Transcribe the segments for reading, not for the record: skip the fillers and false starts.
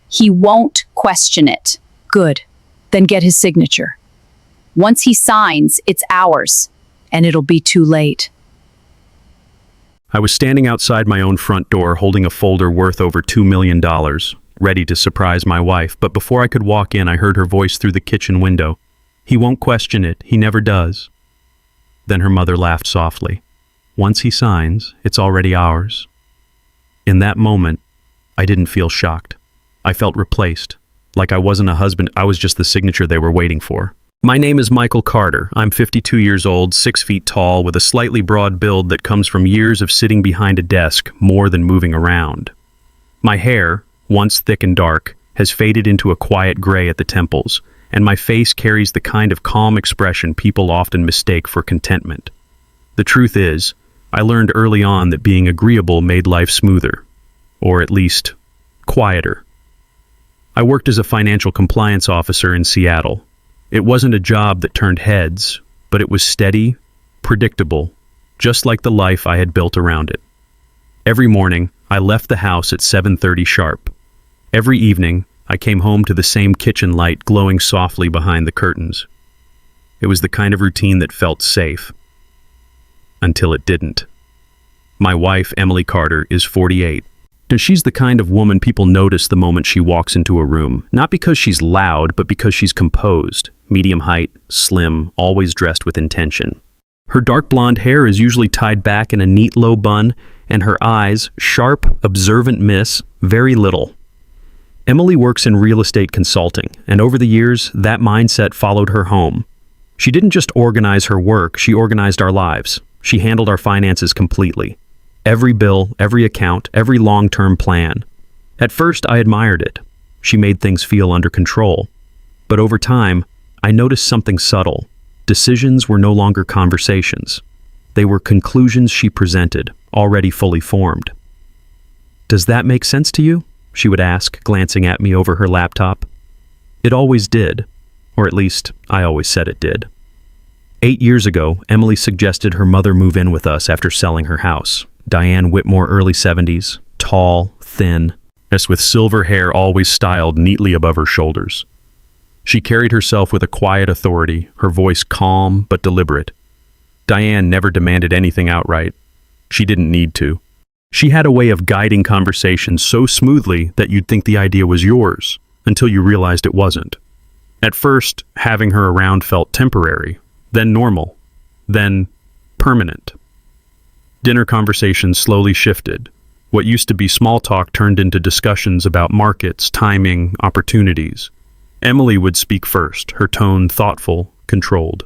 He won't question it. Good. Then get his signature. Once he signs, it's ours, and it'll be too late. I was standing outside my own front door holding a folder worth over $2 million, ready to surprise my wife, but before I could walk in, I heard her voice through the kitchen window. He won't question it. He never does. Then her mother laughed softly. Once he signs, it's already ours. In that moment, I didn't feel shocked. I felt replaced. Like I wasn't a husband, I was just the signature they were waiting for. My name is Michael Carter. I'm 52 years old, 6 feet tall, with a slightly broad build that comes from years of sitting behind a desk more than moving around. My hair, once thick and dark, has faded into a quiet gray at the temples, and my face carries the kind of calm expression people often mistake for contentment. The truth is, I learned early on that being agreeable made life smoother, or at least, quieter. I worked as a financial compliance officer in Seattle. It wasn't a job that turned heads, but it was steady, predictable, just like the life I had built around it. Every morning, I left the house at 7:30 sharp. Every evening, I came home to the same kitchen light glowing softly behind the curtains. It was the kind of routine that felt safe. Until it didn't. My wife, Emily Carter, is 48. And she's the kind of woman people notice the moment she walks into a room, not because she's loud, but because she's composed, medium height, slim, always dressed with intention. Her dark blonde hair is usually tied back in a neat low bun, and her eyes, sharp, observant miss, very little. Emily works in real estate consulting, and over the years, that mindset followed her home. She didn't just organize her work, she organized our lives. She handled our finances completely. Every bill, every account, every long-term plan. At first, I admired it. She made things feel under control. But over time, I noticed something subtle. Decisions were no longer conversations. They were conclusions she presented, already fully formed. "Does that make sense to you?" she would ask, glancing at me over her laptop. It always did, or at least I always said it did. 8 years ago, Emily suggested her mother move in with us after selling her house. Diane Whitmore, early 70s, tall, thin, with silver hair always styled neatly above her shoulders. She carried herself with a quiet authority, her voice calm but deliberate. Diane never demanded anything outright. She didn't need to. She had a way of guiding conversations so smoothly that you'd think the idea was yours, until you realized it wasn't. At first, having her around felt temporary, then normal, then permanent. Dinner conversations slowly shifted. What used to be small talk turned into discussions about markets, timing, opportunities. Emily would speak first, her tone thoughtful, controlled.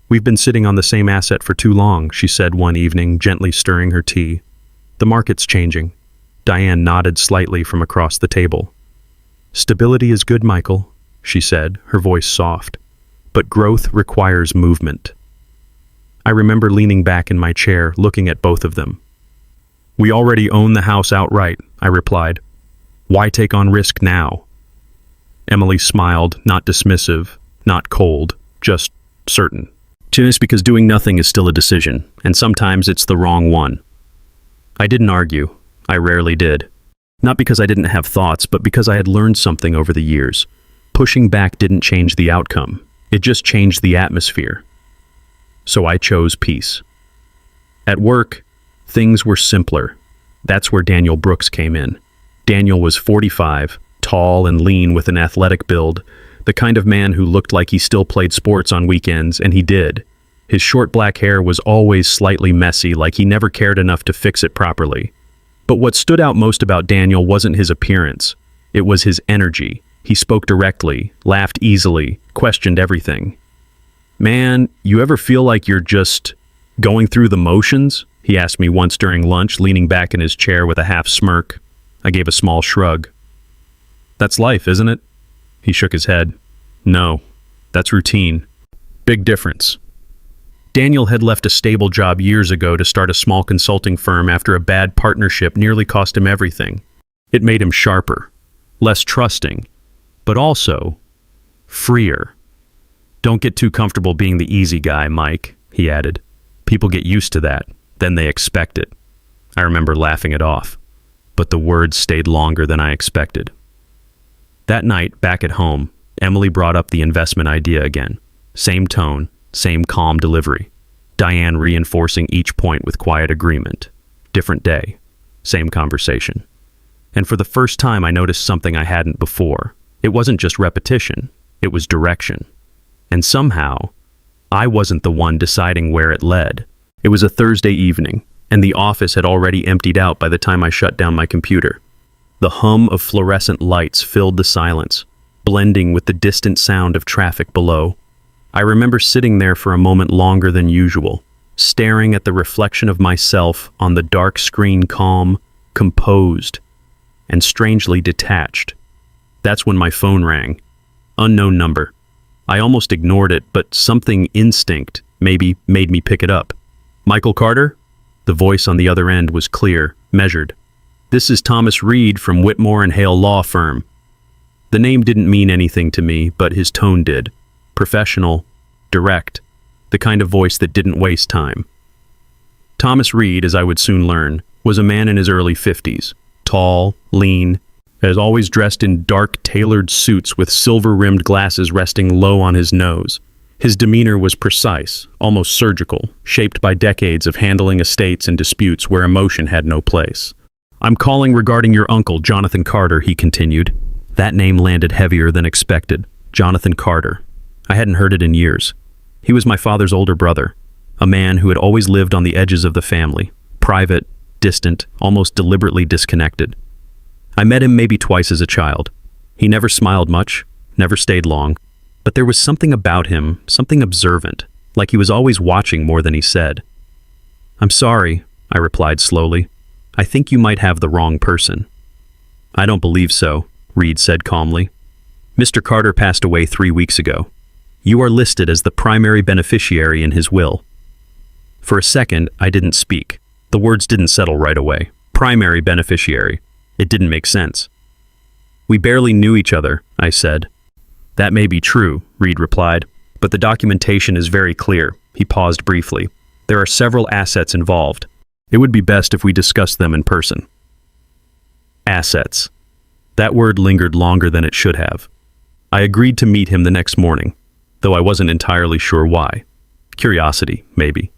"We've been sitting on the same asset for too long," she said one evening, gently stirring her tea. "The market's changing." Diane nodded slightly from across the table. "Stability is good, Michael," she said, her voice soft. "But growth requires movement." I remember leaning back in my chair, looking at both of them. "We already own the house outright," I replied. "Why take on risk now?" Emily smiled, not dismissive, not cold, just certain. Just because doing nothing is still a decision, and sometimes it's the wrong one. I didn't argue. I rarely did. Not because I didn't have thoughts, but because I had learned something over the years. Pushing back didn't change the outcome. It just changed the atmosphere. So I chose peace. At work, things were simpler. That's where Daniel Brooks came in. Daniel was 45, tall and lean with an athletic build, the kind of man who looked like he still played sports on weekends, and he did. His short black hair was always slightly messy, like he never cared enough to fix it properly. But what stood out most about Daniel wasn't his appearance. It was his energy. He spoke directly, laughed easily, questioned everything. "Man, you ever feel like you're just going through the motions?" he asked me once during lunch, leaning back in his chair with a half smirk. I gave a small shrug. "That's life, isn't it?" He shook his head. "No, that's routine. Big difference." Daniel had left a stable job years ago to start a small consulting firm after a bad partnership nearly cost him everything. It made him sharper, less trusting, but also freer. "Don't get too comfortable being the easy guy, Mike," he added. "People get used to that, then they expect it." I remember laughing it off, but the words stayed longer than I expected. That night, back at home, Emily brought up the investment idea again. Same tone, same calm delivery. Diane reinforcing each point with quiet agreement. Different day, same conversation. And for the first time, I noticed something I hadn't before. It wasn't just repetition, it was direction. And somehow, I wasn't the one deciding where it led. It was a Thursday evening, and the office had already emptied out by the time I shut down my computer. The hum of fluorescent lights filled the silence, blending with the distant sound of traffic below. I remember sitting there for a moment longer than usual, staring at the reflection of myself on the dark screen, calm, composed, and strangely detached. That's when my phone rang. Unknown number. I almost ignored it, but something instinct maybe made me pick it up. Michael Carter? The voice on the other end was clear, measured. This is Thomas Reed from Whitmore and Hale Law Firm. The name didn't mean anything to me, but his tone did. Professional, direct, the kind of voice that didn't waste time. Thomas Reed, as I would soon learn, was a man in his early 50s, tall, lean, as always dressed in dark tailored suits with silver-rimmed glasses resting low on his nose. His demeanor was precise, almost surgical, shaped by decades of handling estates and disputes where emotion had no place. "I'm calling regarding your uncle, Jonathan Carter," he continued. That name landed heavier than expected. Jonathan Carter. I hadn't heard it in years. He was my father's older brother, a man who had always lived on the edges of the family, private, distant, almost deliberately disconnected. I met him maybe twice as a child. He never smiled much, never stayed long, but there was something about him, something observant, like he was always watching more than he said. "I'm sorry," I replied slowly. "I think you might have the wrong person." "I don't believe so," Reed said calmly. "Mr. Carter passed away 3 weeks ago. You are listed as the primary beneficiary in his will." For a second, I didn't speak. The words didn't settle right away. Primary beneficiary. It didn't make sense. "We barely knew each other," I said. "That may be true," Reed replied, "but the documentation is very clear." He paused briefly. "There are several assets involved. It would be best if we discussed them in person." Assets. That word lingered longer than it should have. I agreed to meet him the next morning, though I wasn't entirely sure why. Curiosity, maybe.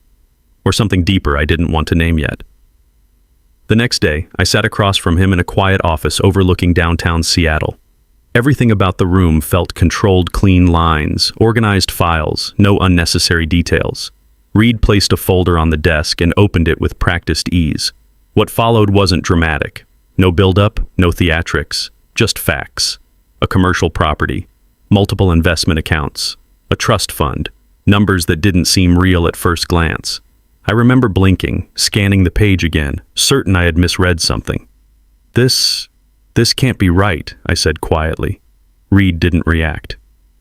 Or something deeper I didn't want to name yet. The next day, I sat across from him in a quiet office overlooking downtown Seattle. Everything about the room felt controlled, clean lines, organized files, no unnecessary details. Reed placed a folder on the desk and opened it with practiced ease. What followed wasn't dramatic. No build-up, no theatrics, just facts. A commercial property, multiple investment accounts, a trust fund, numbers that didn't seem real at first glance. I remember blinking, scanning the page again, certain I had misread something. This can't be right," I said quietly. Reed didn't react.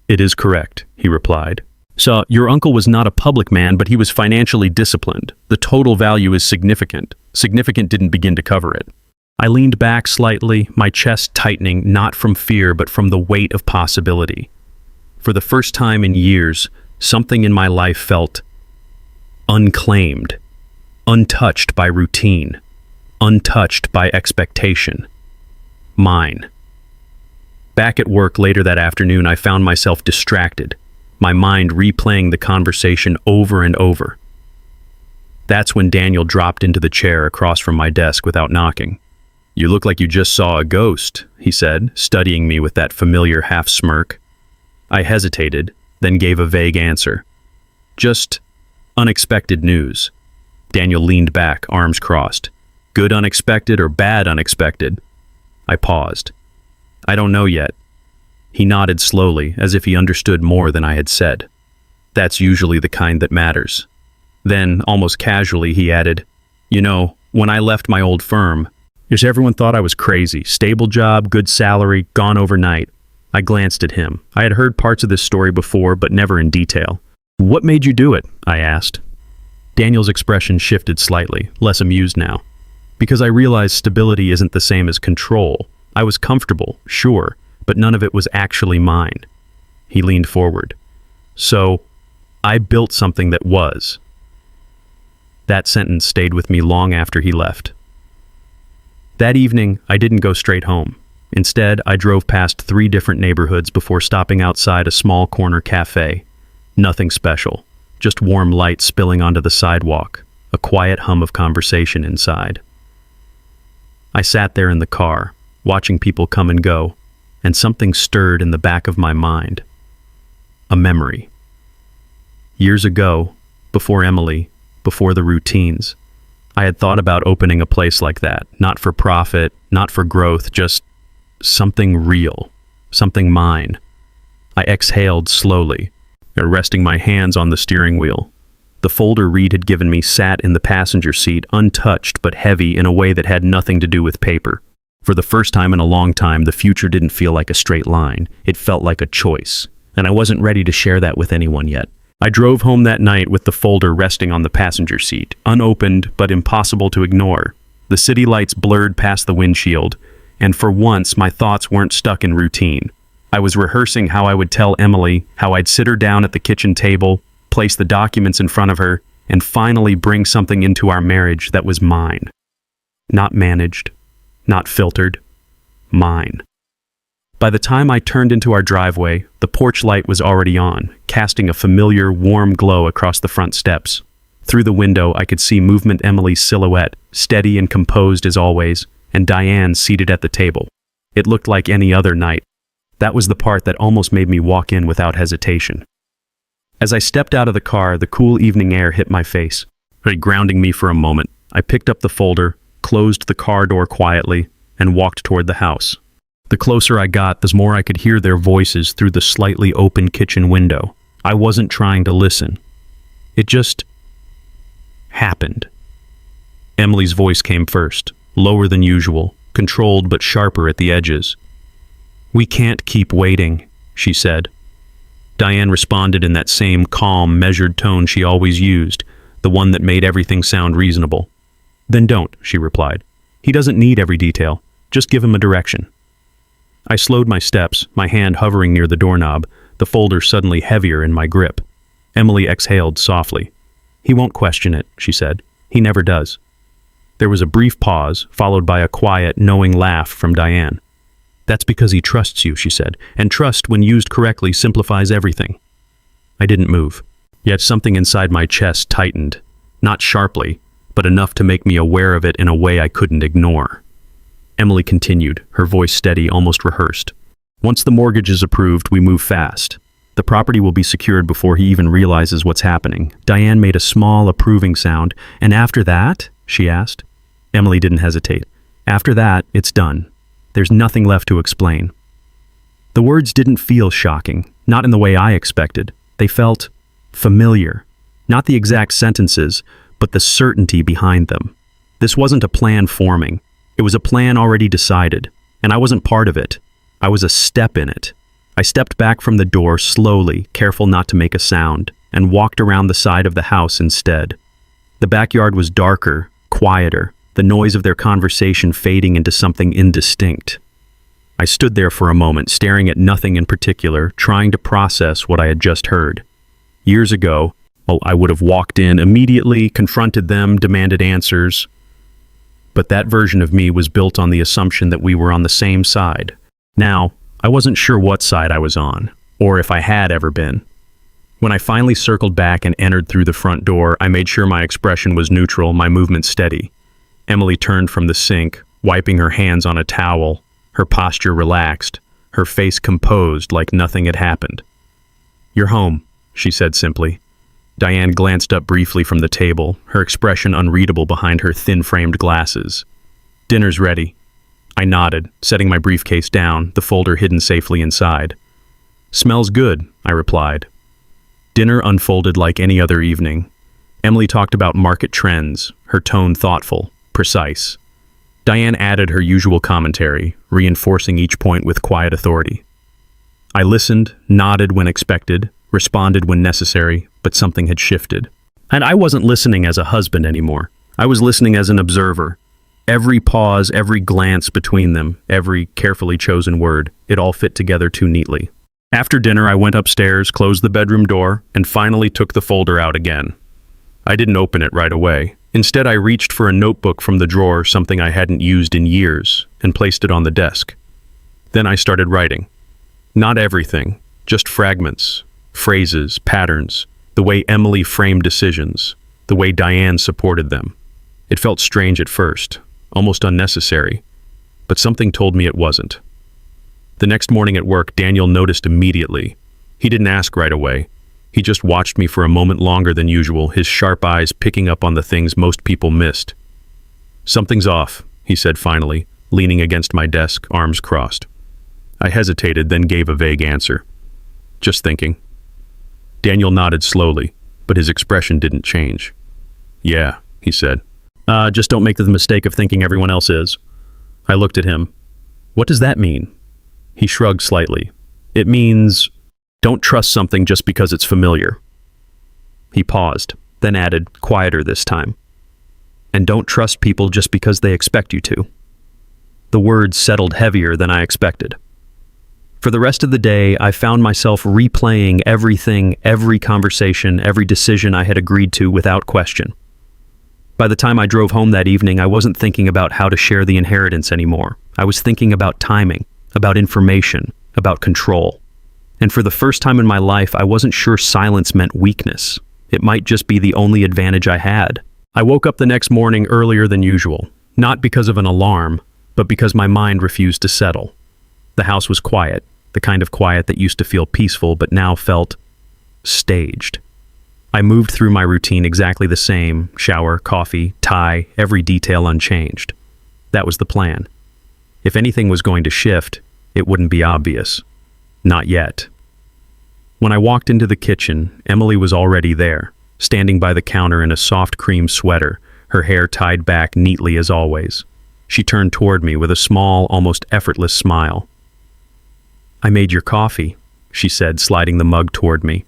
"It is correct," he replied. "So, your uncle was not a public man, but he was financially disciplined. The total value is significant. Significant didn't begin to cover it." I leaned back slightly, my chest tightening, not from fear, but from the weight of possibility. For the first time in years, something in my life felt unclaimed, untouched by routine, untouched by expectation. Mine. Back at work later that afternoon, I found myself distracted, my mind replaying the conversation over and over. That's when Daniel dropped into the chair across from my desk without knocking. "You look like you just saw a ghost," he said, studying me with that familiar half-smirk. I hesitated, then gave a vague answer. "Just unexpected news." Daniel leaned back, arms crossed. "Good unexpected or bad unexpected?" I paused. "I don't know yet." He nodded slowly, as if he understood more than I had said. "That's usually the kind that matters." Then, almost casually, he added, "You know, when I left my old firm, everyone thought I was crazy. Stable job, good salary, gone overnight." I glanced at him. I had heard parts of this story before, but never in detail. "What made you do it?" I asked. Daniel's expression shifted slightly, less amused now. "Because I realized stability isn't the same as control. I was comfortable, sure, but none of it was actually mine." He leaned forward. "So, I built something that was." That sentence stayed with me long after he left. That evening, I didn't go straight home. Instead, I drove past 3 different neighborhoods before stopping outside a small corner cafe. Nothing special, just warm light spilling onto the sidewalk, a quiet hum of conversation inside. I sat there in the car, watching people come and go, and something stirred in the back of my mind. A memory. Years ago, before Emily, before the routines, I had thought about opening a place like that, not for profit, not for growth, just something real, something mine. I exhaled slowly, resting my hands on the steering wheel. The folder Reed had given me sat in the passenger seat, untouched but heavy in a way that had nothing to do with paper. For the first time in a long time, the future didn't feel like a straight line. It felt like a choice, and I wasn't ready to share that with anyone yet. I drove home that night with the folder resting on the passenger seat, unopened but impossible to ignore. The city lights blurred past the windshield, and for once my thoughts weren't stuck in routine. I was rehearsing how I would tell Emily, how I'd sit her down at the kitchen table, place the documents in front of her, and finally bring something into our marriage that was mine. Not managed, not filtered, mine. By the time I turned into our driveway, the porch light was already on, casting a familiar, warm glow across the front steps. Through the window, I could see movement Emily's silhouette, steady and composed as always, and Diane seated at the table. It looked like any other night. That was the part that almost made me walk in without hesitation. As I stepped out of the car, the cool evening air hit my face, grounding me for a moment. I picked up the folder, closed the car door quietly, and walked toward the house. The closer I got, the more I could hear their voices through the slightly open kitchen window. I wasn't trying to listen. It just happened. Emily's voice came first, lower than usual, controlled but sharper at the edges. "We can't keep waiting," she said. Diane responded in that same calm, measured tone she always used, the one that made everything sound reasonable. "Then don't," she replied. "He doesn't need every detail. Just give him a direction." I slowed my steps, my hand hovering near the doorknob, the folder suddenly heavier in my grip. Emily exhaled softly. "He won't question it," she said. "He never does." There was a brief pause, followed by a quiet, knowing laugh from Diane. "That's because he trusts you," she said, "and trust, when used correctly, simplifies everything." I didn't move, yet something inside my chest tightened, not sharply, but enough to make me aware of it in a way I couldn't ignore. Emily continued, her voice steady, almost rehearsed. "Once the mortgage is approved, we move fast. The property will be secured before he even realizes what's happening." Diane made a small, approving sound. "And after that?" she asked. Emily didn't hesitate. "After that, it's done. There's nothing left to explain." The words didn't feel shocking, not in the way I expected. They felt familiar. Not the exact sentences, but the certainty behind them. This wasn't a plan forming. It was a plan already decided, and I wasn't part of it. I was a step in it. I stepped back from the door slowly, careful not to make a sound, and walked around the side of the house instead. The backyard was darker, quieter, the noise of their conversation fading into something indistinct. I stood there for a moment, staring at nothing in particular, trying to process what I had just heard. Years ago, I would have walked in immediately, confronted them, demanded answers. But that version of me was built on the assumption that we were on the same side. Now, I wasn't sure what side I was on, or if I had ever been. When I finally circled back and entered through the front door, I made sure my expression was neutral, my movement steady. Emily turned from the sink, wiping her hands on a towel, her posture relaxed, her face composed like nothing had happened. "You're home," she said simply. Diane glanced up briefly from the table, her expression unreadable behind her thin-framed glasses. "Dinner's ready." I nodded, setting my briefcase down, the folder hidden safely inside. "Smells good," I replied. Dinner unfolded like any other evening. Emily talked about market trends, her tone thoughtful, precise. Diane added her usual commentary, reinforcing each point with quiet authority. I listened, nodded when expected, responded when necessary, but something had shifted. And I wasn't listening as a husband anymore. I was listening as an observer. Every pause, every glance between them, every carefully chosen word, it all fit together too neatly. After dinner, I went upstairs, closed the bedroom door, and finally took the folder out again. I didn't open it right away. Instead, I reached for a notebook from the drawer, something I hadn't used in years, and placed it on the desk. Then I started writing. Not everything, just fragments, phrases, patterns, the way Emily framed decisions, the way Diane supported them. It felt strange at first, almost unnecessary, but something told me it wasn't. The next morning at work, Daniel noticed immediately. He didn't ask right away. He just watched me for a moment longer than usual, his sharp eyes picking up on the things most people missed. "Something's off," he said finally, leaning against my desk, arms crossed. I hesitated, then gave a vague answer. "Just thinking." Daniel nodded slowly, but his expression didn't change. "Yeah," he said. Just don't make the mistake of thinking everyone else is." I looked at him. "What does that mean?" He shrugged slightly. "It means don't trust something just because it's familiar." He paused, then added, quieter this time, "And don't trust people just because they expect you to." The words settled heavier than I expected. For the rest of the day, I found myself replaying everything, every conversation, every decision I had agreed to without question. By the time I drove home that evening, I wasn't thinking about how to share the inheritance anymore. I was thinking about timing, about information, about control. And for the first time in my life, I wasn't sure silence meant weakness. It might just be the only advantage I had. I woke up the next morning earlier than usual, not because of an alarm, but because my mind refused to settle. The house was quiet, the kind of quiet that used to feel peaceful but now felt staged. I moved through my routine exactly the same, shower, coffee, tie, every detail unchanged. That was the plan. If anything was going to shift, it wouldn't be obvious. Not yet. When I walked into the kitchen, Emily was already there, standing by the counter in a soft cream sweater, her hair tied back neatly as always. She turned toward me with a small, almost effortless smile. "I made your coffee," she said, sliding the mug toward me.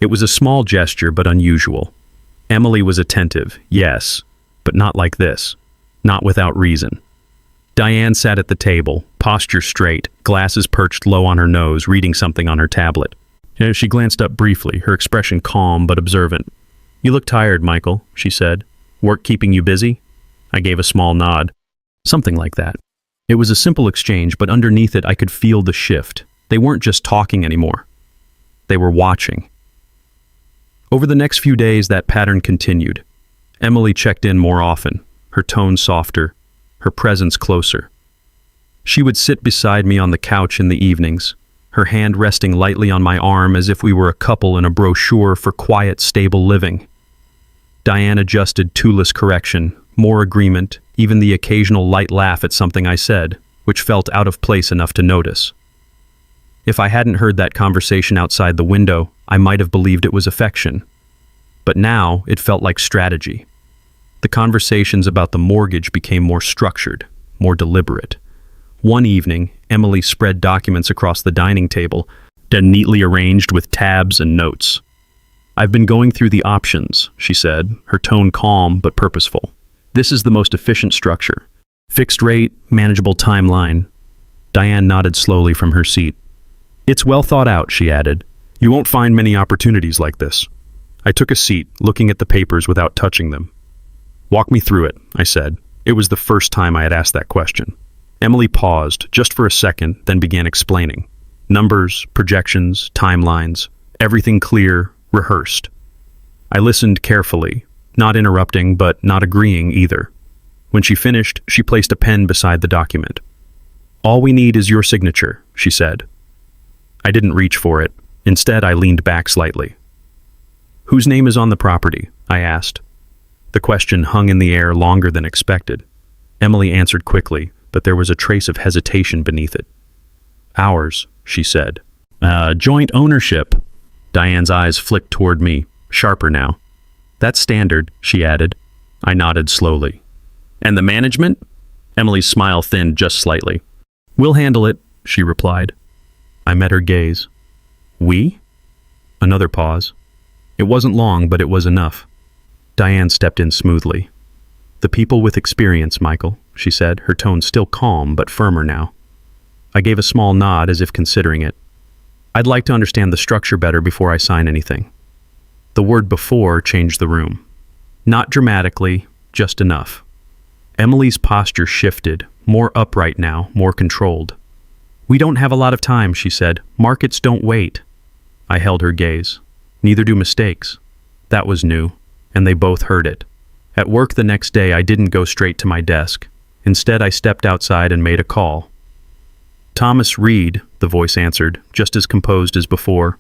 It was a small gesture, but unusual. Emily was attentive, yes, but not like this. Not without reason. Diane sat at the table, posture straight, glasses perched low on her nose, reading something on her tablet. She glanced up briefly, her expression calm but observant. "You look tired, Michael," she said. "Work keeping you busy?" I gave a small nod. Something like that. It was a simple exchange, but underneath it I could feel the shift. They weren't just talking anymore. They were watching. Over the next few days, that pattern continued. Emily checked in more often, her tone softer, her presence closer. She would sit beside me on the couch in the evenings, her hand resting lightly on my arm as if we were a couple in a brochure for quiet, stable living. Diane adjusted tooless correction, more agreement, even the occasional light laugh at something I said, which felt out of place enough to notice. If I hadn't heard that conversation outside the window, I might have believed it was affection. But now it felt like strategy. The conversations about the mortgage became more structured, more deliberate. One evening, Emily spread documents across the dining table, then neatly arranged with tabs and notes. "I've been going through the options," she said, her tone calm but purposeful. "This is the most efficient structure. Fixed rate, manageable timeline." Diane nodded slowly from her seat. "It's well thought out," she added. "You won't find many opportunities like this." I took a seat, looking at the papers without touching them. "Walk me through it," I said. It was the first time I had asked that question. Emily paused, just for a second, then began explaining. Numbers, projections, timelines, everything clear, rehearsed. I listened carefully, not interrupting, but not agreeing either. When she finished, she placed a pen beside the document. "All we need is your signature," she said. I didn't reach for it. Instead, I leaned back slightly. "Whose name is on the property?" I asked. The question hung in the air longer than expected. Emily answered quickly, but there was a trace of hesitation beneath it. "Ours," she said. Joint ownership." Diane's eyes flicked toward me, sharper now. "That's standard," she added. I nodded slowly. "And the management?" Emily's smile thinned just slightly. "We'll handle it," she replied. I met her gaze. "We?" Another pause. It wasn't long, but it was enough. Diane stepped in smoothly. "The people with experience, Michael," she said, her tone still calm but firmer now. I gave a small nod as if considering it. "I'd like to understand the structure better before I sign anything." The word "before" changed the room. Not dramatically, just enough. Emily's posture shifted, more upright now, more controlled. We don't have a lot of time, she said. Markets don't wait. I held her gaze. Neither do mistakes. That was new, and they both heard it. At work the next day, I didn't go straight to my desk. Instead, I stepped outside and made a call. Thomas Reed, the voice answered, just as composed as before.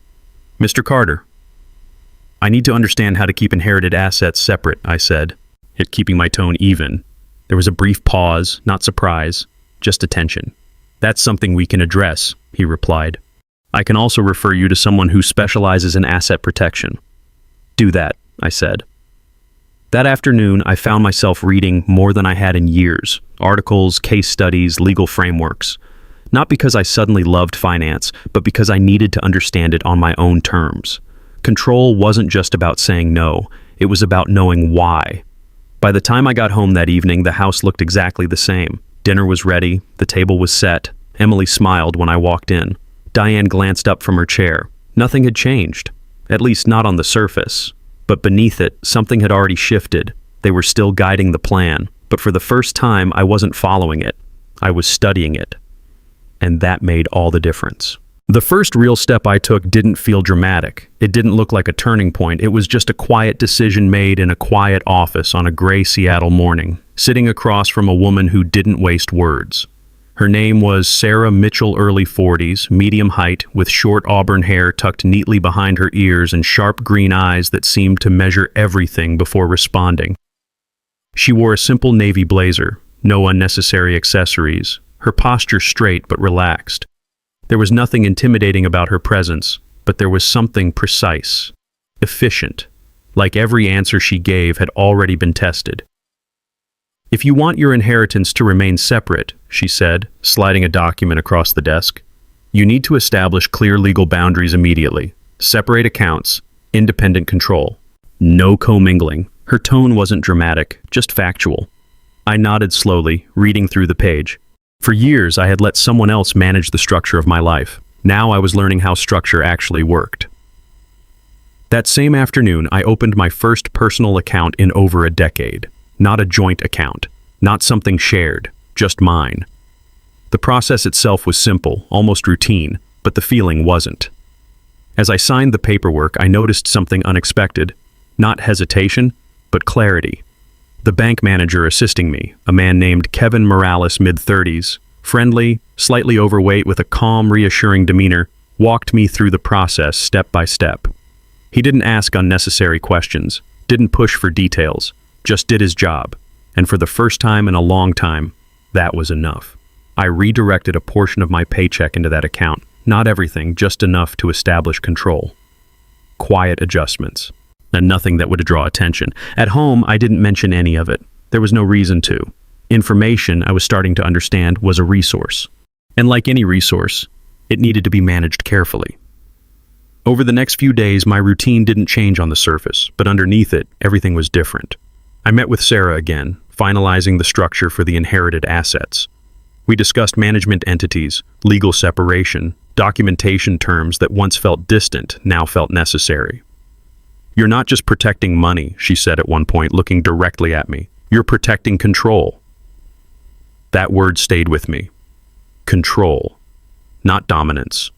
Mr. Carter. I need to understand how to keep inherited assets separate, I said, yet keeping my tone even. There was a brief pause, not surprise, just attention. That's something we can address, he replied. I can also refer you to someone who specializes in asset protection. Do that, I said. That afternoon, I found myself reading more than I had in years, articles, case studies, legal frameworks. Not because I suddenly loved finance, but because I needed to understand it on my own terms. Control wasn't just about saying no, it was about knowing why. By the time I got home that evening, the house looked exactly the same. Dinner was ready, the table was set. Emily smiled when I walked in. Diane glanced up from her chair. Nothing had changed, at least not on the surface. But beneath it, something had already shifted. They were still guiding the plan, but for the first time, I wasn't following it. I was studying it. And that made all the difference. The first real step I took didn't feel dramatic. It didn't look like a turning point. It was just a quiet decision made in a quiet office on a gray Seattle morning, sitting across from a woman who didn't waste words. Her name was Sarah Mitchell, early 40s, medium height, with short auburn hair tucked neatly behind her ears and sharp green eyes that seemed to measure everything before responding. She wore a simple navy blazer, no unnecessary accessories, her posture straight but relaxed. There was nothing intimidating about her presence, but there was something precise, efficient, like every answer she gave had already been tested. If you want your inheritance to remain separate, she said, sliding a document across the desk, you need to establish clear legal boundaries immediately. Separate accounts, independent control. No commingling. Her tone wasn't dramatic, just factual. I nodded slowly, reading through the page. For years, I had let someone else manage the structure of my life. Now I was learning how structure actually worked. That same afternoon, I opened my first personal account in over a decade. Not a joint account, not something shared, just mine. The process itself was simple, almost routine, but the feeling wasn't. As I signed the paperwork, I noticed something unexpected. Not hesitation, but clarity. The bank manager assisting me, a man named Kevin Morales, mid-30s, friendly, slightly overweight with a calm, reassuring demeanor, walked me through the process step by step. He didn't ask unnecessary questions, didn't push for details, just did his job. And for the first time in a long time, that was enough. I redirected a portion of my paycheck into that account, not everything, just enough to establish control. Quiet adjustments. And nothing that would draw attention. At home, I didn't mention any of it. There was no reason to. Information I was starting to understand was a resource. And like any resource, it needed to be managed carefully. Over the next few days, my routine didn't change on the surface, but underneath it, everything was different. I met with Sarah again, finalizing the structure for the inherited assets. We discussed management entities, legal separation, documentation terms that once felt distant, now felt necessary. You're not just protecting money, she said at one point, looking directly at me. You're protecting control. That word stayed with me. Control. Not dominance.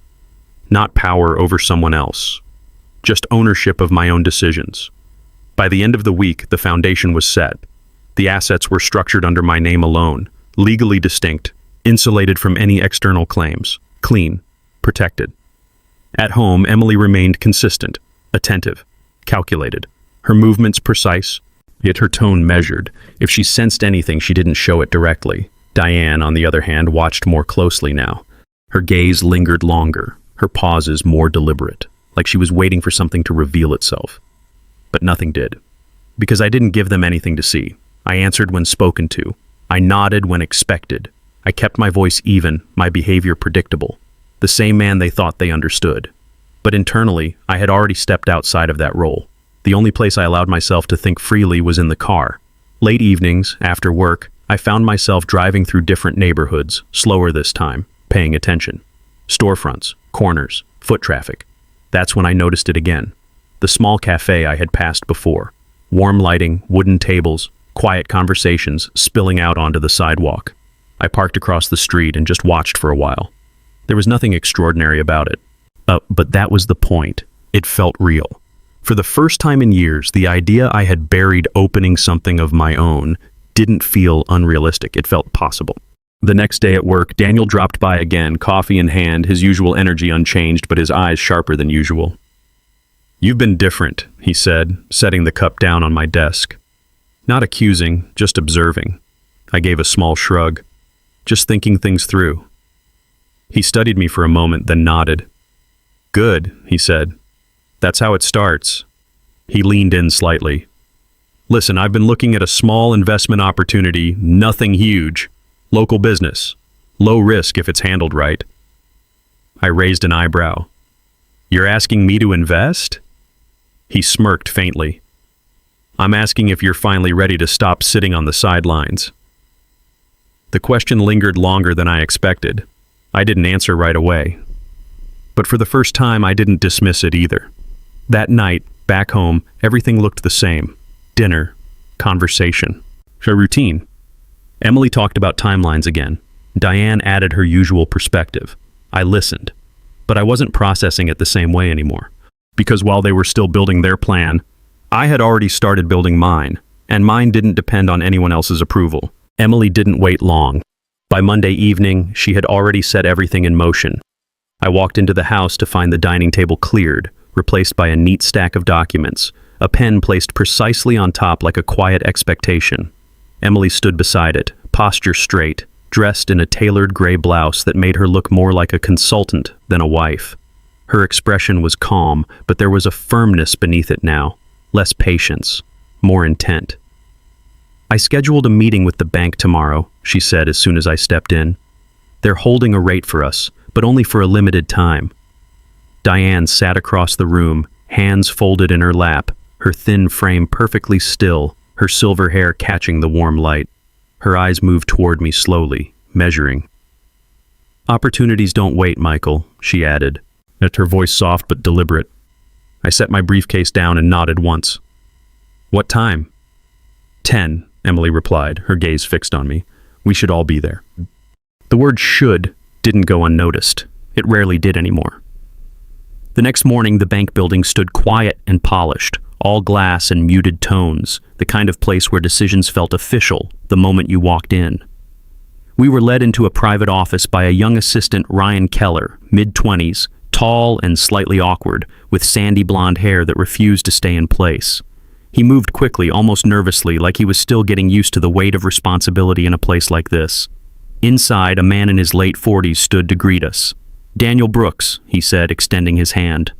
Not power over someone else. Just ownership of my own decisions. By the end of the week, the foundation was set. The assets were structured under my name alone, legally distinct, insulated from any external claims, clean, protected. At home, Emily remained consistent, attentive, calculated. Her movements precise, yet her tone measured. If she sensed anything, she didn't show it directly. Diane, on the other hand, watched more closely now. Her gaze lingered longer, her pauses more deliberate, like she was waiting for something to reveal itself. But nothing did. Because I didn't give them anything to see. I answered when spoken to. I nodded when expected. I kept my voice even, my behavior predictable. The same man they thought they understood. But internally, I had already stepped outside of that role. The only place I allowed myself to think freely was in the car. Late evenings, after work, I found myself driving through different neighborhoods, slower this time, paying attention. Storefronts, corners, foot traffic. That's when I noticed it again. The small cafe I had passed before. Warm lighting, wooden tables, quiet conversations spilling out onto the sidewalk. I parked across the street and just watched for a while. There was nothing extraordinary about it. But that was the point. It felt real. For the first time in years, the idea I had buried opening something of my own didn't feel unrealistic. It felt possible. The next day at work, Daniel dropped by again, coffee in hand, his usual energy unchanged, but his eyes sharper than usual. "You've been different," he said, setting the cup down on my desk. Not accusing, just observing. I gave a small shrug, just thinking things through. He studied me for a moment, then nodded. "Good," he said. "That's how it starts." He leaned in slightly. "Listen, I've been looking at a small investment opportunity, nothing huge. Local business. Low risk if it's handled right." I raised an eyebrow. "You're asking me to invest?" He smirked faintly. "I'm asking if you're finally ready to stop sitting on the sidelines." The question lingered longer than I expected. I didn't answer right away. But for the first time, I didn't dismiss it either. That night, back home, everything looked the same. Dinner, conversation, a routine. Emily talked about timelines again. Diane added her usual perspective. I listened, but I wasn't processing it the same way anymore. Because while they were still building their plan, I had already started building mine, and mine didn't depend on anyone else's approval. Emily didn't wait long. By Monday evening, she had already set everything in motion. I walked into the house to find the dining table cleared, replaced by a neat stack of documents, a pen placed precisely on top like a quiet expectation. Emily stood beside it, posture straight, dressed in a tailored gray blouse that made her look more like a consultant than a wife. Her expression was calm, but there was a firmness beneath it now, less patience, more intent. "I scheduled a meeting with the bank tomorrow," she said as soon as I stepped in. "They're holding a rate for us, but only for a limited time." Diane sat across the room, hands folded in her lap, her thin frame perfectly still, her silver hair catching the warm light. Her eyes moved toward me slowly, measuring. "Opportunities don't wait, Michael," she added, her voice soft but deliberate. I set my briefcase down and nodded once. "What time?" 10, Emily replied, her gaze fixed on me. "We should all be there." The word should didn't go unnoticed. It rarely did anymore. The next morning, the bank building stood quiet and polished, all glass and muted tones, the kind of place where decisions felt official the moment you walked in. We were led into a private office by a young assistant, Ryan Keller, mid-20s, tall and slightly awkward, with sandy blonde hair that refused to stay in place. He moved quickly, almost nervously, like he was still getting used to the weight of responsibility in a place like this. Inside, a man in his late 40s stood to greet us. "Daniel Brooks," he said, extending his hand.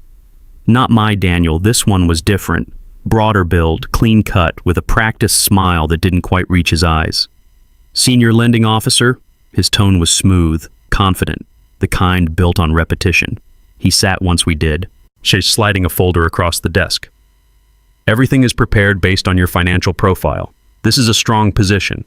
Not my Daniel, this one was different. Broader build, clean cut, with a practiced smile that didn't quite reach his eyes. "Senior lending officer?" His tone was smooth, confident, the kind built on repetition. He sat once we did, sliding a folder across the desk. "Everything is prepared based on your financial profile. This is a strong position."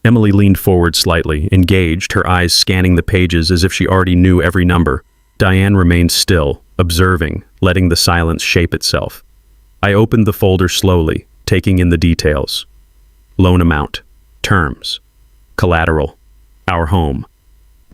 Emily leaned forward slightly, engaged, her eyes scanning the pages as if she already knew every number. Diane remained still, observing, letting the silence shape itself. I opened the folder slowly, taking in the details. Loan amount, terms, collateral, our home,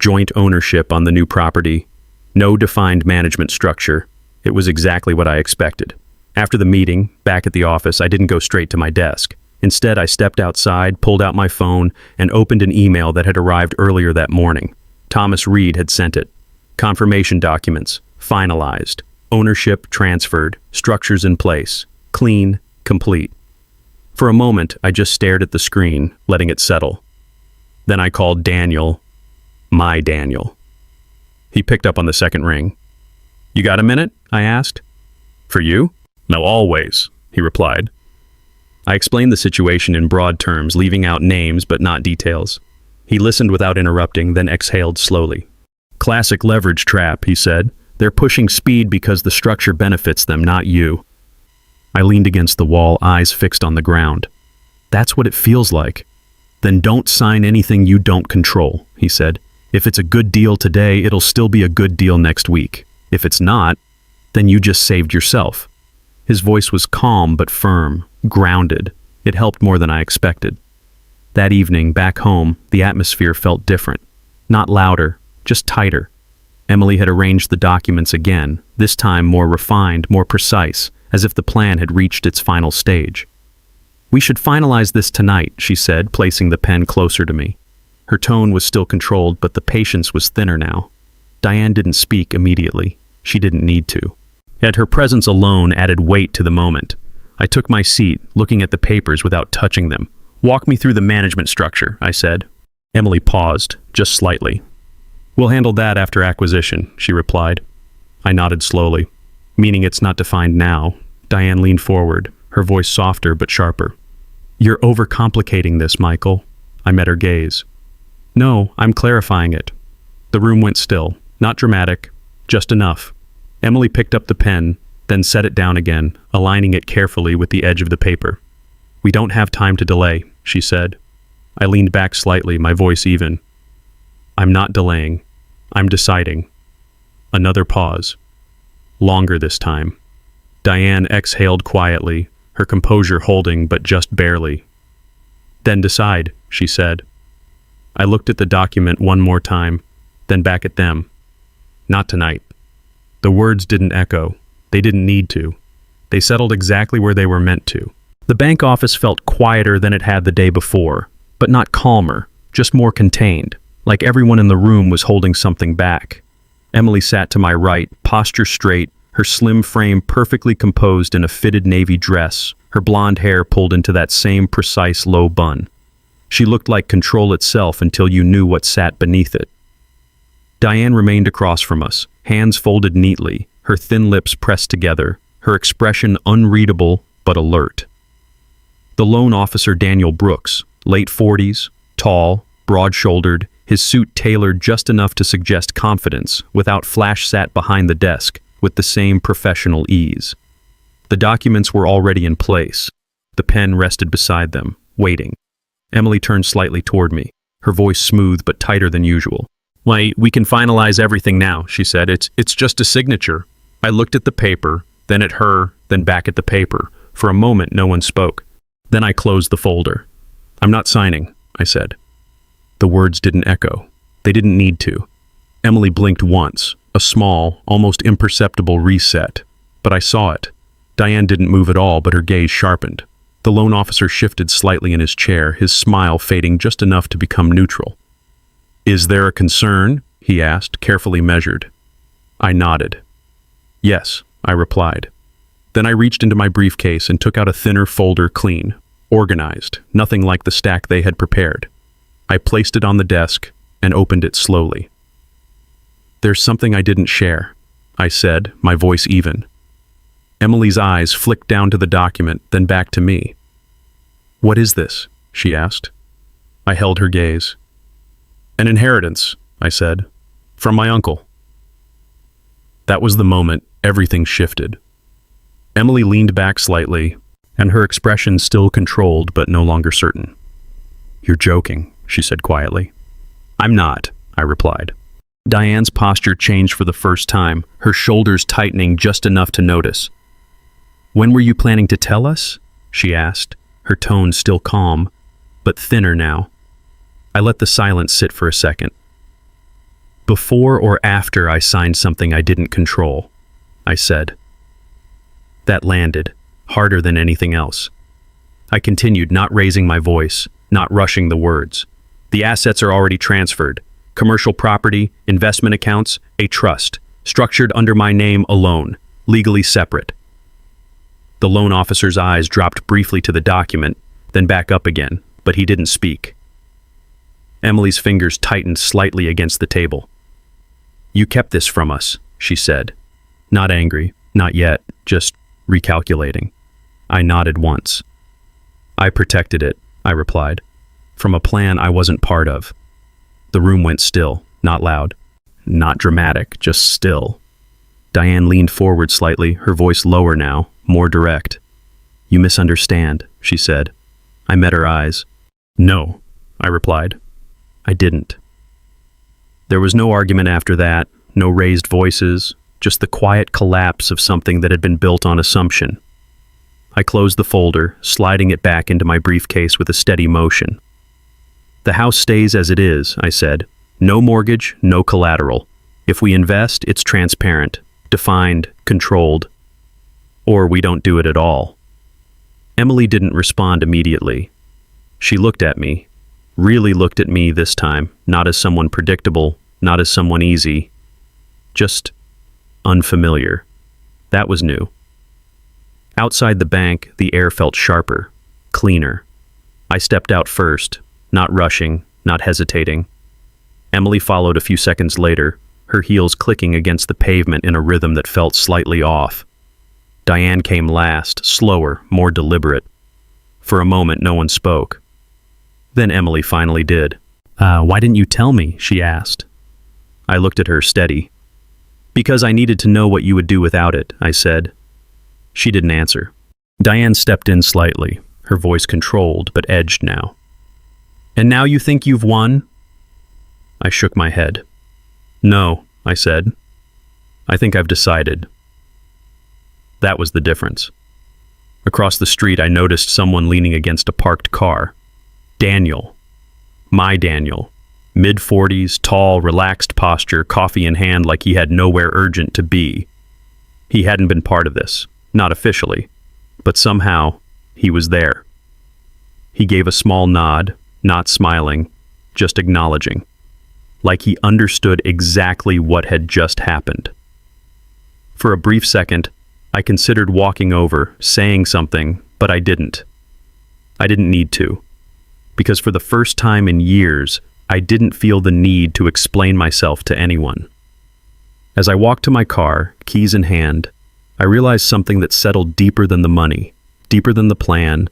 joint ownership on the new property, no defined management structure. It was exactly what I expected. After the meeting, back at the office, I didn't go straight to my desk. Instead, I stepped outside, pulled out my phone, and opened an email that had arrived earlier that morning. Thomas Reed had sent it. Confirmation documents, finalized, ownership transferred, structures in place, clean, complete. For a moment, I just stared at the screen, letting it settle. Then I called Daniel, my Daniel. He picked up on the second ring. "You got a minute?" I asked. "For you?" "No, always," he replied. I explained the situation in broad terms, leaving out names but not details. He listened without interrupting, then exhaled slowly. "Classic leverage trap," he said. "They're pushing speed because the structure benefits them, not you." I leaned against the wall, eyes fixed on the ground. "That's what it feels like." "Then don't sign anything you don't control," he said. "If it's a good deal today, it'll still be a good deal next week. If it's not, then you just saved yourself." His voice was calm but firm, grounded. It helped more than I expected. That evening, back home, the atmosphere felt different. Not louder, just tighter. Emily had arranged the documents again, this time more refined, more precise, as if the plan had reached its final stage. "We should finalize this tonight," she said, placing the pen closer to me. Her tone was still controlled, but the patience was thinner now. Diane didn't speak immediately. She didn't need to. Yet her presence alone added weight to the moment. I took my seat, looking at the papers without touching them. "Walk me through the management structure," I said. Emily paused, just slightly. "We'll handle that after acquisition," she replied. I nodded slowly. "Meaning it's not defined now." Diane leaned forward, her voice softer but sharper. "You're overcomplicating this, Michael." I met her gaze. "No, I'm clarifying it." The room went still. Not dramatic, just enough. Emily picked up the pen, then set it down again, aligning it carefully with the edge of the paper. "We don't have time to delay," she said. I leaned back slightly, my voice even. "I'm not delaying. I'm deciding." Another pause. Longer this time. Diane exhaled quietly, her composure holding but just barely. "Then decide," she said. I looked at the document one more time, then back at them. "Not tonight." The words didn't echo. They didn't need to. They settled exactly where they were meant to. The bank office felt quieter than it had the day before, but not calmer, just more contained, like everyone in the room was holding something back. Emily sat to my right, posture straight, her slim frame perfectly composed in a fitted navy dress, her blonde hair pulled into that same precise low bun. She looked like control itself until you knew what sat beneath it. Diane remained across from us, hands folded neatly, her thin lips pressed together, her expression unreadable but alert. The loan officer Daniel Brooks, late 40s, tall, broad-shouldered, his suit tailored just enough to suggest confidence, without flash sat behind the desk, with the same professional ease. The documents were already in place. The pen rested beside them, waiting. Emily turned slightly toward me, her voice smooth but tighter than usual. "Why, we can finalize everything now," she said. It's just a signature." I looked at the paper, then at her, then back at the paper. For a moment, no one spoke. Then I closed the folder. "I'm not signing," I said. The words didn't echo. They didn't need to. Emily blinked once, a small, almost imperceptible reset. But I saw it. Diane didn't move at all, but her gaze sharpened. The loan officer shifted slightly in his chair, his smile fading just enough to become neutral. "Is there a concern?" he asked, carefully measured. I nodded. "Yes," I replied. Then I reached into my briefcase and took out a thinner folder, clean, organized, nothing like the stack they had prepared. I placed it on the desk and opened it slowly. "There's something I didn't share," I said, my voice even. Emily's eyes flicked down to the document, then back to me. "What is this?" she asked. I held her gaze. "An inheritance," I said, "from my uncle." That was the moment everything shifted. Emily leaned back slightly, and her expression still controlled but no longer certain. "You're joking," she said quietly. "I'm not," I replied. Diane's posture changed for the first time, her shoulders tightening just enough to notice. "When were you planning to tell us?" she asked, her tone still calm, but thinner now. I let the silence sit for a second. "Before or after I signed something I didn't control," I said. That landed, harder than anything else. I continued, not raising my voice, not rushing the words. "The assets are already transferred. Commercial property, investment accounts, a trust, structured under my name alone, legally separate." The loan officer's eyes dropped briefly to the document, then back up again, but he didn't speak. Emily's fingers tightened slightly against the table. "You kept this from us," she said. Not angry, not yet, just recalculating. I nodded once. "I protected it," I replied, "from a plan I wasn't part of." The room went still, not loud, not dramatic, just still. Diane leaned forward slightly, her voice lower now, more direct. "You misunderstand," she said. I met her eyes. "No," I replied. I didn't. There was no argument after that, no raised voices, just the quiet collapse of something that had been built on assumption. I closed the folder, sliding it back into my briefcase with a steady motion. "The house stays as it is," I said. "No mortgage, no collateral. If we invest, it's transparent, defined, controlled, or we don't do it at all. Emily didn't respond immediately. She looked at me, really looked at me this time, not as someone predictable, not as someone easy, just unfamiliar. That was new. Outside the bank, the air felt sharper, cleaner. I stepped out first, not rushing, not hesitating. Emily followed a few seconds later, her heels clicking against the pavement in a rhythm that felt slightly off. Diane came last, slower, more deliberate. For a moment, no one spoke. Then Emily finally did. Why didn't you tell me?" she asked. I looked at her, steady. "Because I needed to know what you would do without it," I said. She didn't answer. Diane stepped in slightly, her voice controlled but edged now. "And now you think you've won?" I shook my head. "No," I said. "I think I've decided." That was the difference. Across the street, I noticed someone leaning against a parked car. Daniel. My Daniel. Mid-40s, tall, relaxed posture, coffee in hand like he had nowhere urgent to be. He hadn't been part of this, not officially, but somehow he was there. He gave a small nod, not smiling, just acknowledging, like he understood exactly what had just happened. For a brief second, I considered walking over, saying something, but I didn't. I didn't need to, because for the first time in years, I didn't feel the need to explain myself to anyone. As I walked to my car, keys in hand, I realized something that settled deeper than the money, deeper than the plan,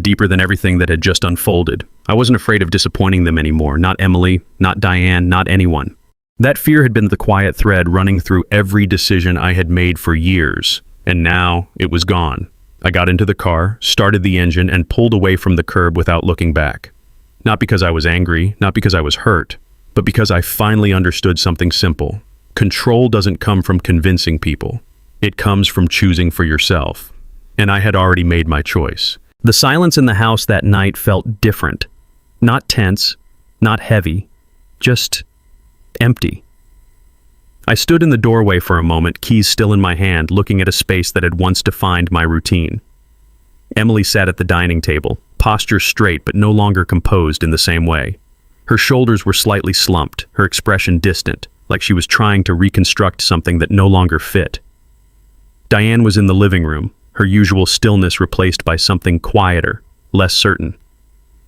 deeper than everything that had just unfolded. I wasn't afraid of disappointing them anymore, not Emily, not Diane, not anyone. That fear had been the quiet thread running through every decision I had made for years, and now it was gone. I got into the car, started the engine, and pulled away from the curb without looking back. Not because I was angry, not because I was hurt, but because I finally understood something simple. Control doesn't come from convincing people. It comes from choosing for yourself. And I had already made my choice. The silence in the house that night felt different. Not tense, not heavy, just empty. I stood in the doorway for a moment, keys still in my hand, looking at a space that had once defined my routine. Emily sat at the dining table, posture straight but no longer composed in the same way. Her shoulders were slightly slumped, her expression distant, like she was trying to reconstruct something that no longer fit. Diane was in the living room, her usual stillness replaced by something quieter, less certain.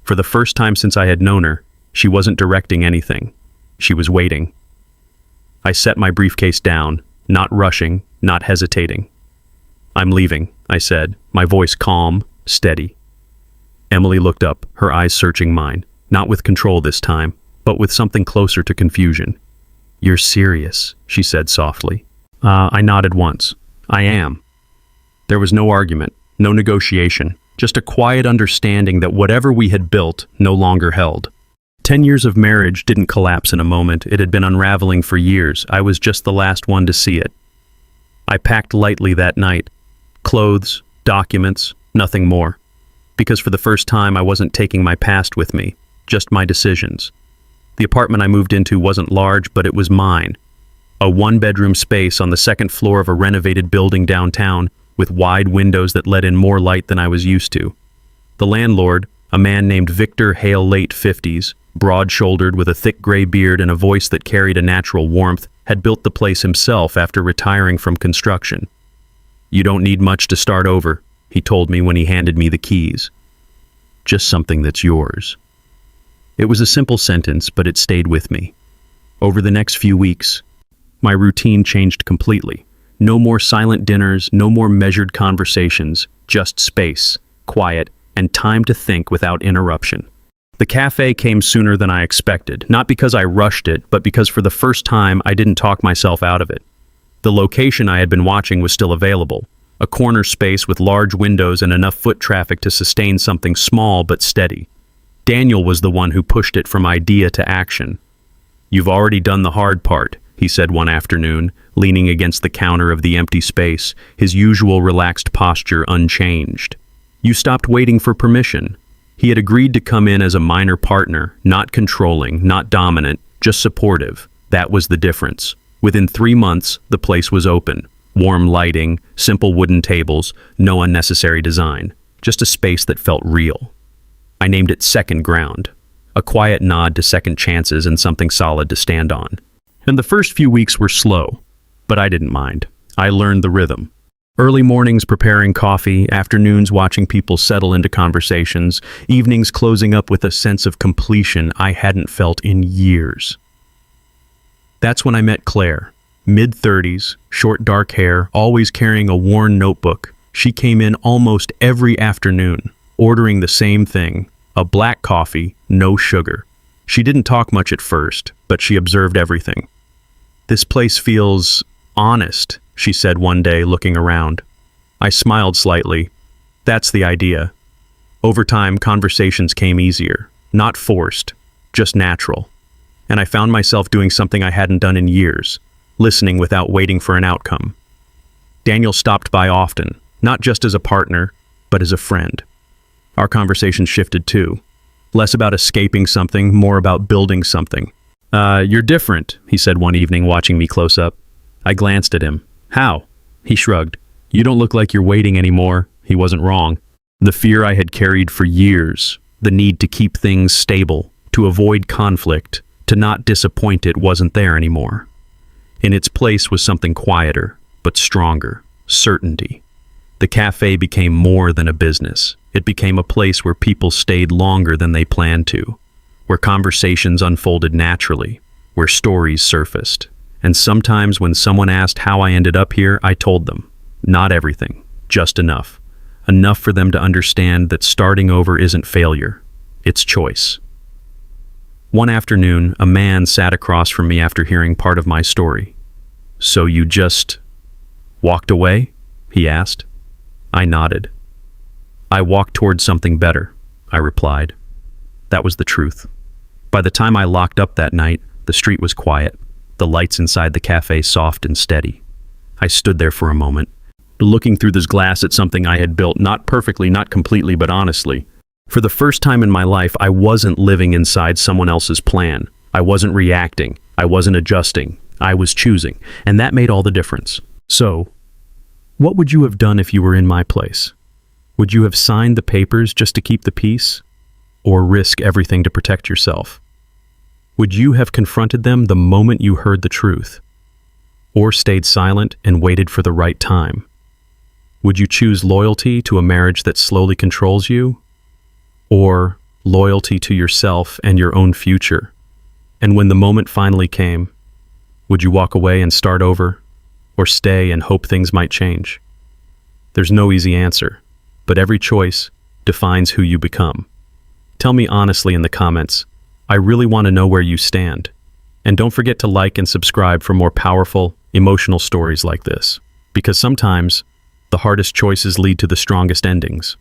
For the first time since I had known her, she wasn't directing anything. She was waiting. I set my briefcase down, not rushing, not hesitating. "I'm leaving," I said, my voice calm, steady. Emily looked up, her eyes searching mine, not with control this time, but with something closer to confusion. "You're serious," she said softly. I nodded once. "I am." There was no argument, no negotiation, just a quiet understanding that whatever we had built no longer held. 10 years of marriage didn't collapse in a moment. It had been unraveling for years. I was just the last one to see it. I packed lightly that night. Clothes, documents, nothing more. Because for the first time, I wasn't taking my past with me, just my decisions. The apartment I moved into wasn't large, but it was mine. A one-bedroom space on the second floor of a renovated building downtown, with wide windows that let in more light than I was used to. The landlord, a man named Victor Hale, late 50s, broad-shouldered with a thick gray beard and a voice that carried a natural warmth, had built the place himself after retiring from construction. "You don't need much to start over," he told me when he handed me the keys. "Just something that's yours." It was a simple sentence, but it stayed with me. Over the next few weeks, my routine changed completely. No more silent dinners, no more measured conversations, just space, quiet, and time to think without interruption. The cafe came sooner than I expected, not because I rushed it, but because for the first time I didn't talk myself out of it. The location I had been watching was still available, a corner space with large windows and enough foot traffic to sustain something small but steady. Daniel was the one who pushed it from idea to action. "You've already done the hard part," he said one afternoon, leaning against the counter of the empty space, his usual relaxed posture unchanged. "You stopped waiting for permission." He had agreed to come in as a minor partner, not controlling, not dominant, just supportive. That was the difference. Within 3 months, the place was open. Warm lighting, simple wooden tables, no unnecessary design. Just a space that felt real. I named it Second Ground, a quiet nod to second chances and something solid to stand on. And the first few weeks were slow, but I didn't mind. I learned the rhythm. Early mornings preparing coffee, afternoons watching people settle into conversations, evenings closing up with a sense of completion I hadn't felt in years. That's when I met Claire. Mid-30s, short dark hair, always carrying a worn notebook. She came in almost every afternoon, ordering the same thing, a black coffee, no sugar. She didn't talk much at first, but she observed everything. "This place feels honest," she said one day, looking around. I smiled slightly. That's the idea. Over time, conversations came easier, not forced, just natural. And I found myself doing something I hadn't done in years, listening without waiting for an outcome. Daniel stopped by often, not just as a partner, but as a friend. Our conversation shifted too. Less about escaping something, more about building something. You're different," he said one evening, watching me close up. I glanced at him. "How?" He shrugged. "You don't look like you're waiting anymore." He wasn't wrong. The fear I had carried for years, the need to keep things stable, to avoid conflict, to not disappoint it, wasn't there anymore. In its place was something quieter, but stronger, certainty. The cafe became more than a business. It became a place where people stayed longer than they planned to, where conversations unfolded naturally, where stories surfaced. And sometimes when someone asked how I ended up here, I told them. Not everything, just enough. Enough for them to understand that starting over isn't failure, it's choice. One afternoon, a man sat across from me after hearing part of my story. "So you just walked away?" he asked. I nodded. "I walked towards something better," I replied. That was the truth. By the time I locked up that night, the street was quiet, the lights inside the cafe soft and steady. I stood there for a moment, looking through this glass at something I had built, not perfectly, not completely, but honestly. For the first time in my life, I wasn't living inside someone else's plan. I wasn't reacting. I wasn't adjusting. I was choosing, and that made all the difference. So, what would you have done if you were in my place? Would you have signed the papers just to keep the peace? Or risk everything to protect yourself? Would you have confronted them the moment you heard the truth? Or stayed silent and waited for the right time? Would you choose loyalty to a marriage that slowly controls you? Or loyalty to yourself and your own future? And when the moment finally came, would you walk away and start over? Or stay and hope things might change? There's no easy answer, but every choice defines who you become. Tell me honestly in the comments. I really want to know where you stand. And don't forget to like and subscribe for more powerful, emotional stories like this. Because sometimes, the hardest choices lead to the strongest endings.